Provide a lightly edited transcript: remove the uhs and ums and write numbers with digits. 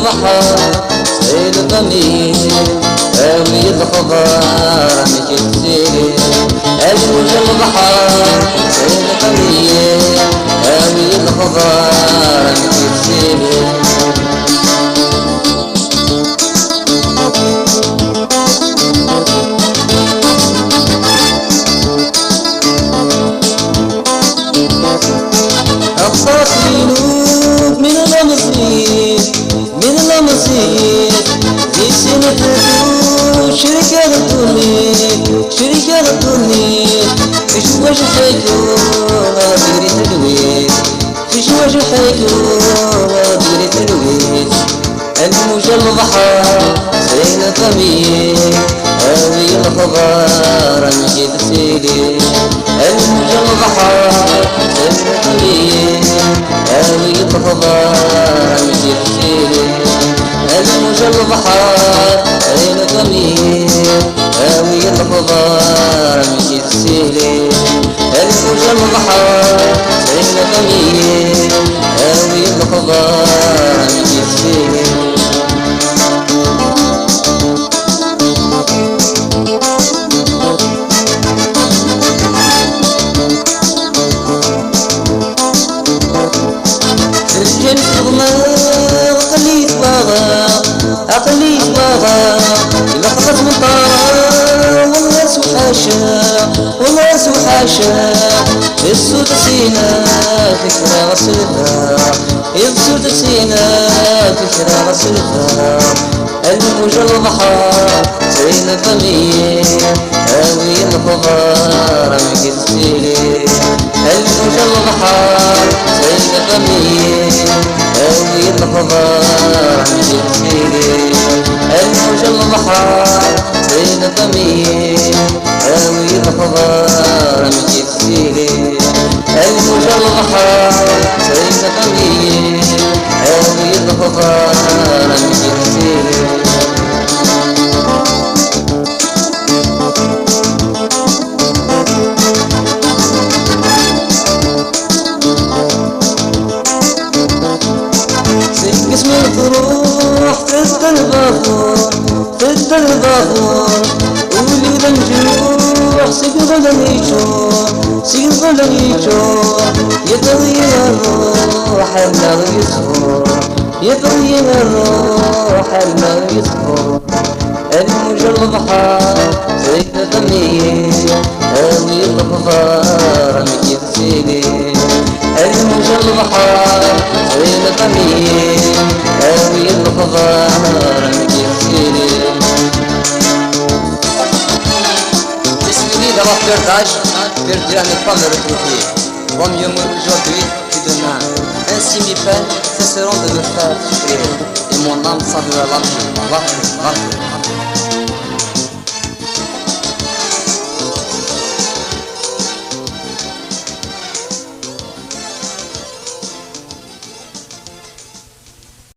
البحر سيل الضمير هاوي الخضار مجلسي الموج البحر سيل الضمير هاوي الخضار مجلسي أقصى سنوب من الأمصير من الأمصير في سنة الدور شركة الدنيا في شواش الحيكون ديري تلويز في شواش الحيكون ديري تلويز الموج البحر زين الضمير هاوي الخضار مجيد سيدي الموج البحر زين الضمير هاوي الخضار مجيد سيدي الموج البحر زين الضمير هاوي الخضار مجيد سيدي الموج البحر زين الضمير هاوي الخضار مجيد سيدي عقلي طاغى لحظة من طارة والناس وحاشا والناس وحاشا السود سينا فكرة غسلتها السود سينا فكرة غسلتها الموج البحر زين الضمير هاوي الخضار مجد سيلي الموج البحر زين الضمير هاوي الخضار مجد سيلي الموج البحر زين الضمير هاوي الخضار مجد سيلي الموج البحر زين الضمير هاوي الخضار مجد سيلي اسم الفروح فد الباخور فد الباخور ولد الجروح سيقبل يجور سيقبل يجور يطوي الروح الماء يصفر يطوي الروح الماء يصفر الموج البحر زين الضمير هاوي الخضار مجيد سيلي الموج البحر زين الضمير هاوي الخضار مجيد سيلي. Décidez d'avoir peur d'âge, peur de ne pas me retrouver. Vaut mieux mourir aujourd'hui que demain. Ainsi mes peines cesseront de me faire souffrir, et mon âme s'en va l'âme.